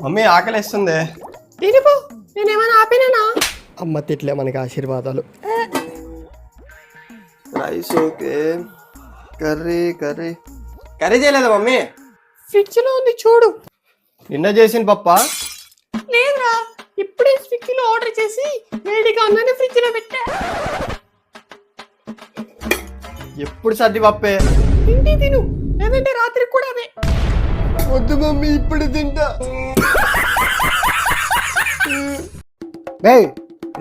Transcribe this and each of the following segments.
Mummy ఆకలిస్తుంది. తినిపో, నేనేమైనా ఆపినా? అమ్మ తిట్లే మనకి ఆశీర్వాదాలు. Rice okay, curry curry curry చేయలేదా మమ్మీ? ఫ్రిడ్జ్ లో ఉంది చూడు. నిన్న చేసిన పప్ప? లేదురా, ఇప్పుడే స్విగ్గీ లో ఆర్డర్ చేసి వేడిగా అన్ననే ఫ్రిడ్జ్ లో పెట్టా. ఎప్పుడు సర్ది పప్పే. తిండి తిను, లేదంటే రాత్రి కూడా అదే. వద్దు మమ్మీ, ఇప్పుడు తింటా.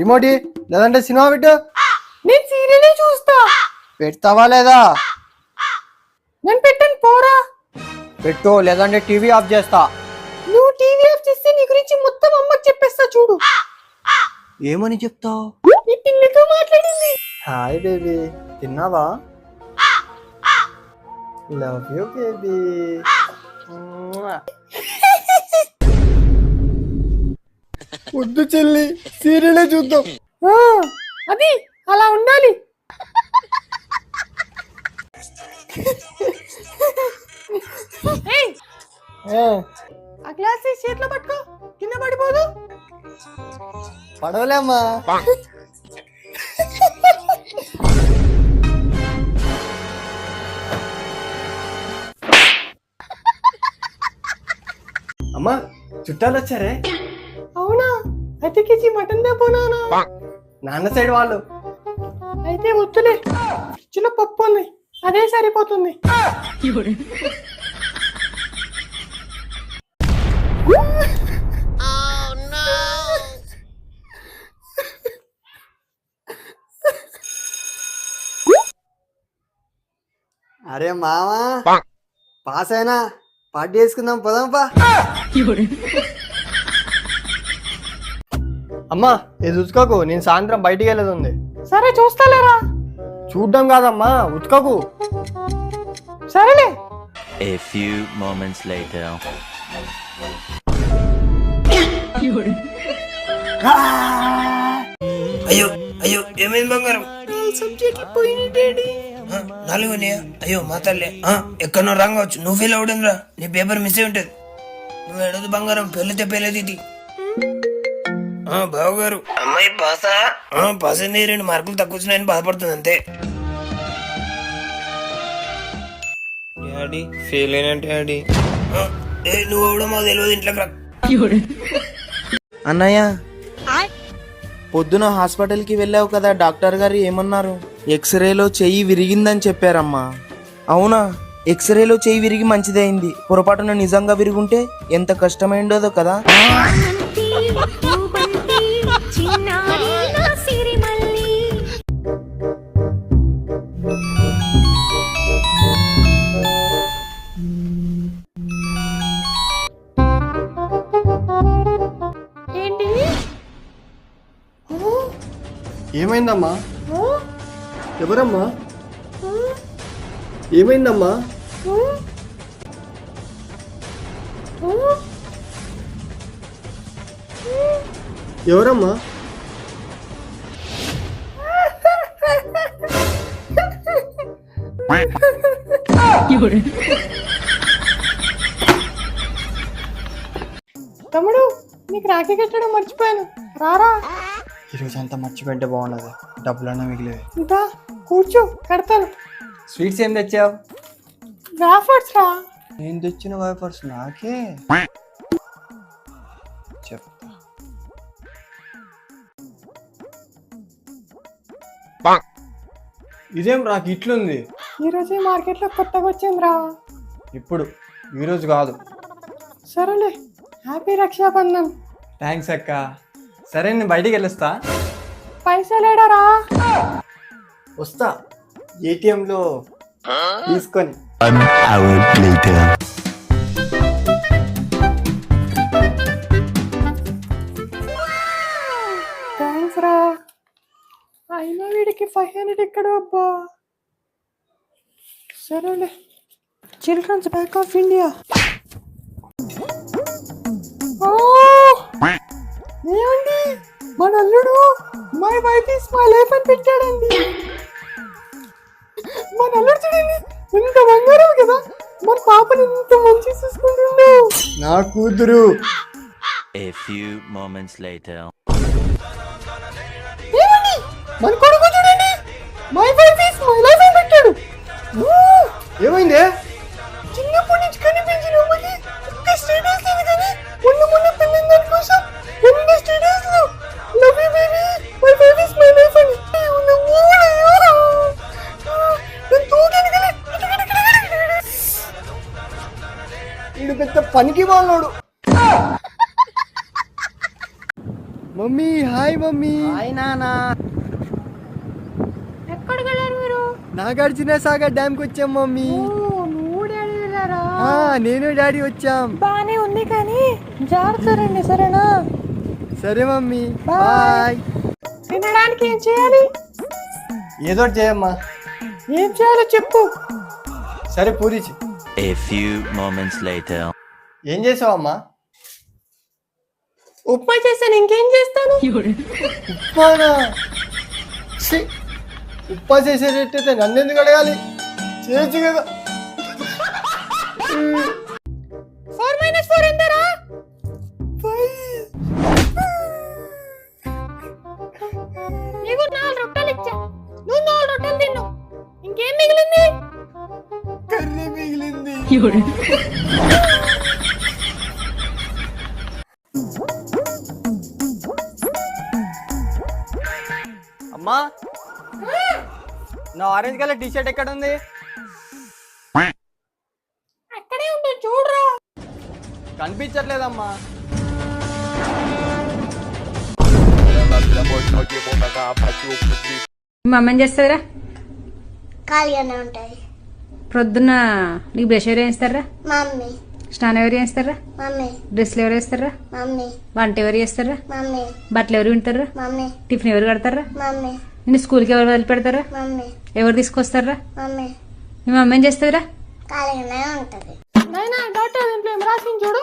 రిమోట్ లేదంటే సినిమా పెట్టు. నేను సీరియలే చూస్తా. పెడతావా లేదా? నేను పెట్టను, పోరా. పెట్టు, లేదంటే టీవీ ఆఫ్ చేస్తా. నువ్వు టీవీ ఆఫ్ చేస్తే నీ గురించి మొత్తం అమ్మకి చెప్పేస్తా చూడు. ఏమని చెప్తావు? నీ పిల్లతో మాట్లాడింది. హాయ్ బేబీ, తిన్నావా? Love you baby. వద్దు చెల్లి, సీరియలే చూద్దాం. అది అలా ఉండాలి. ఆ గ్లాస్ చేతిలో పట్టుకో, కింద పడిపోదు. పడవలేమ్మా. అమ్మా, చుట్టాలు వచ్చారే. అవునా? అయితే కేజీ మటన్ పోనా? నాన్న సైడ్ వాళ్ళు. అయితే వద్దులే, ఫ్రిడ్జ్ లో పప్పు ఉంది, అదే సరిపోతుంది. అరే మామా, పాస్ అయినా పార్టీ చేసుకుందాం, పదాంపా. అమ్మా, ఇది ఉతుకకు, నేను సాయంత్రం బయటికి వెళ్ళేది ఉంది. సరే చూస్తాలేరా. చూడ్డం కాదమ్మా, ఉతుకకు. సరేలే. A few moments later. అయ్యో అయ్యో, ఏమైంది బంగారం? సబ్జెక్ట్ పోయిన డాడీ. 4 ఉన్నాయా? అయ్యో మా తల్లి, ఎక్కడో రావచ్చు. నువ్వు ఫెయిల్ అవడంరా, నీ పేపర్ మిస్ అయి ఉంటది. నువ్వు ఎడదు బంగారం, పెళ్ళితే పెళ్ళది ఇది. బావగారు, అమ్మాయి పాసా? పాస్ అయింది, 2 మార్కులు తక్కువ వచ్చినాయని బాధపడుతుంది అంతే. డాడీ ఫెయిల్ అయినట్టు డాడీ. నువ్వు అవడం మాకు తెలియదు, ఇంట్లోకి రా. అన్నయ్య, పొద్దున హాస్పిటల్కి వెళ్ళావు కదా, డాక్టర్ గారు ఏమన్నారు? ఎక్స్రేలో చెయ్యి విరిగిందని చెప్పారమ్మా. అవునా? ఎక్స్రేలో చెయ్యి విరిగి మంచిదైంది, పొరపాటున నిజంగా విరుగుంటే ఎంత కష్టమైండోదో కదా. ఏంటి? ఏమైందమ్మా? ఎవరమ్మా? ఏమైందమ్మా? ఎవరమ్మా? తమ్ముడు, నీకు రాఖీ కట్టడం మర్చిపోయాను, రారా. ఈరోజు అంతా మర్చిపోయింటే బాగున్నది, డబ్బులన్నా మిగిలేవి. ఇంకా కూర్చో, కడతాను. స్వీట్స్ ఏం తెచ్చావు? వేఫర్స్ రా. నేను తెచ్చిన వైఫర్స్ నాకే చెప్తా. ఇదేం రాకి ఇట్లుంది? ఈరోజే మార్కెట్లో కొత్తగా వచ్చిందిరా. ఇప్పుడు ఈరోజు కాదు. సరేలే, హ్యాపీ రక్షాబంధన్. థ్యాంక్స్ అక్క. సరే, నేను బయటికి వెళ్ళొస్తా. పైసలేడరా? వస్తా, ఏటీఎంలో తీసుకొని. 1 hour later. థ్యాంక్స్ రా. అయినా వీడికి 500 ఎక్కడ అబ్బా. సరేలే, చిల్డ్రన్స్ బ్యాంక్ ఆఫ్ ఇండియా. ఏమండి, మన అల్లుడు my wife is my life అని పెట్టాడండి. మన అల్లుడు చూడండి, ఇంత బంగారం కదా, మన పాపని ఇంత మంచి చూసుకుంటుండు. నా కూతురు. A few moments later. ఏమండి మన కొడుకు చూడండి, my wife is my life అని పెట్టాడు. ఏమైందే? చిన్నప్పటి నుంచి కనిపించిన అమ్మకి ఒక్క స్టేటస్ లేదు కానీ మొన్న పెళ్ళిన దాని కోసం ఎన్ని status love you baby, my wife is my life అని వీడు పెద్ద పనికి వాళ్ళోడు. Mummy hi mummy. హాయ్ నానా. ఎక్కడికి వెళ్ళారు మీరు? నాగార్జున సాగర్ డ్యామ్ కి వచ్చాం మమ్మీ. నువ్వు డాడీ వెళ్ళారా? నేను డాడీ వచ్చాం. బానే ఉంది కానీ జాగ్రత్త రండి సరేనా? సరే మమ్మీ బాయ్. తినడానికి ఏం చేయాలి? ఏదో ఒకటి చేయమ్మా. ఏం చేయాలో చెప్పు. సరే puri. A few moments later. ఏం చేసావమ్మా? ఉప్మా చేస్తాను, ఇంకేం చేస్తాను? ఉప్మానా? ఛీ, ఉప్మా చేసేటట్టయితే నన్ను ఎందుకు అడగాలి? చేయొచ్చు కదా. 4 - 4 ఎంతరా? నీకు 4 రొట్టెలు ఇచ్చా, నువ్వు 4 రొట్టెలు తిన్నావు, ఇంకేం మిగిలింది? కర్రీ మిగిలింది. అమ్మా నా ఆరెంజ్ కలర్ టీ షర్ట్ ఎక్కడ ఉంది? అక్కడే ఉంటుంది చూడరా. కనిపించట్లేదమ్మా. మా అమ్మ ఏం చేస్తుందిరా? ఖాళీగానే ఉంటాయి. ప్రొద్దున నీకు బ్రష్ ఎవరు వేస్తారా? మమ్మీ. స్నానం ఎవరు చేస్తారా? మమ్మీ. డ్రెస్సులు ఎవరు వేస్తారా? మమ్మీ. వంట ఎవరు చేస్తారా? మమ్మీ. బట్టలు ఎవరు వింటారా? మమ్మీ. టిఫిన్ ఎవరు కడతారా? మమ్మీ. నేను స్కూల్కి ఎవరు వదిలి పెడతారా? మమ్మీ. ఎవరు తీసుకొస్తారా? మమ్మీ. మీ మమ్మ ఏం చేస్తుందిరా? ఖాళీగానే ఉంటది. నాయనా డాక్టర్ దీంట్లో ఏం రాసింది చూడు.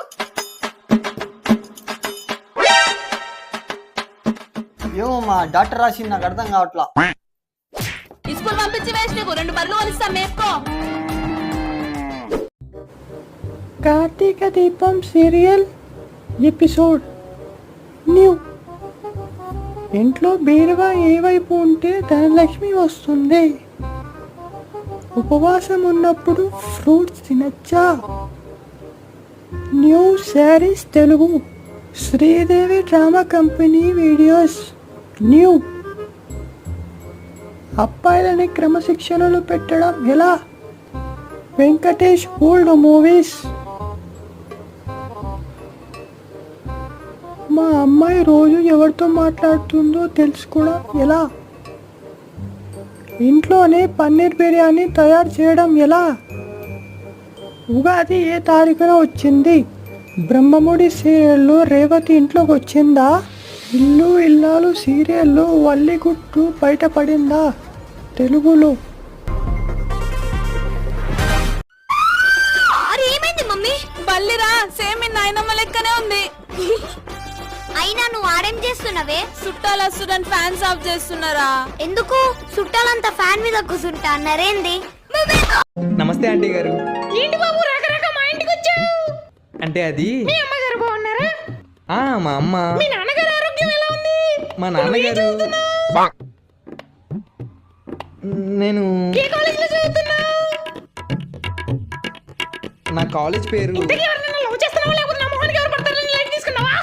ఏమమ్మా డాక్టర్ రాసింది నాకు అర్థం కావట్లా. స్కూల్ పంపించి వేస్ట్, నీకు 2 బర్రెలు కొనిస్తాం మేపుకో. కార్తీక దీపం సీరియల్ ఎపిసోడ్ న్యూ. ఇంట్లో బీరువా ఏ వైపు ఉంటే ధనలక్ష్మి వస్తుంది. ఉపవాసం ఉన్నప్పుడు ఫ్రూట్స్ తినచ్చా? New sarees Telugu Sridevi drama company videos new. అబ్బాయిలని క్రమశిక్షణలు పెట్టడం ఎలా? Venkatesh old movies. మా అమ్మాయి రోజు ఎవరితో మాట్లాడుతుందో తెలుసుకోవడం ఎలా? ఇంట్లోనే పన్నీర్ బిర్యానీ తయారు చేయడం ఎలా? ఉగాది ఏ తారీఖున వచ్చింది? బ్రహ్మముడి సీరియల్లో రేవతి ఇంట్లోకి వచ్చిందా? ఇల్లు ఇల్లాలు సీరియల్లో వల్లిగుట్టు బయటపడిందా తెలుగులో? ఏమైంది మమ్మీ? బల్లిరా, సేమ్ మీ నాయనమ్మ లెక్కనే ఉంది. అయినా నువ్వు ఆడేం చేస్తున్నావే? చుట్టాలు వస్తుందని ఫ్యాన్స్ ఆఫ్ చేస్తున్నారా? ఎందుకు? చుట్టాలంతా ఫ్యాన్ మీద కూర్చుంటా అన్నారేంది? నమస్తే ఆంటీ గారు. ఏంటి బాబు రకరక మా ఇంటికి వచ్చావు? అంటే అది మీ అమ్మగారు బాగున్నారా? మా అమ్మ. మీ నాన్నగారు ఆరోగ్యం ఎలా ఉంది? మా నాన్నగారు. నేను ఏ కాలేజీలో చదువుతున్నావు? నా కాలేజ్ పేరు. ఇంతకీ ఎవరినైనా లవ్ చేస్తున్నావా లేకపోతే నా మొహానికి ఎవరు పడతారని లైట్ తీసుకున్నావా?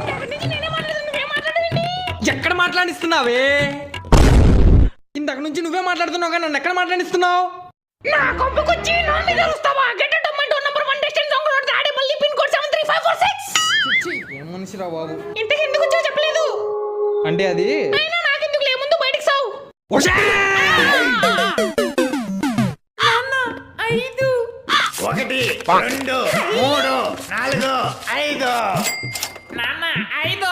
ఇంతకు నుంచి నేనే మాట్లాడుతున్నా, నువ్వే మాట్లాడవేంటి? ఎక్కడ మాట్లాడిస్తున్నావే? ఇంతకు నుంచి నువ్వే మాట్లాడుతున్నావు కానీ నన్ను ఎక్కడ మాట్లాడిస్తున్నావు? నా కొంపకొచ్చి నా మీద వస్తావా? గెట్ అవుట్ అమ్మంటూ number 1 destination song road Adepalli pin code 73546. ఏం మనిషిరా బాబు. ఇంతకు ఎందుకు వచ్చావు చెప్పలేదు. అంటే అది అయినా నాకెందుకు లే, ముందు బయటికి సావు. నాన్న 5 1 2 3 4 5. నాన్న 5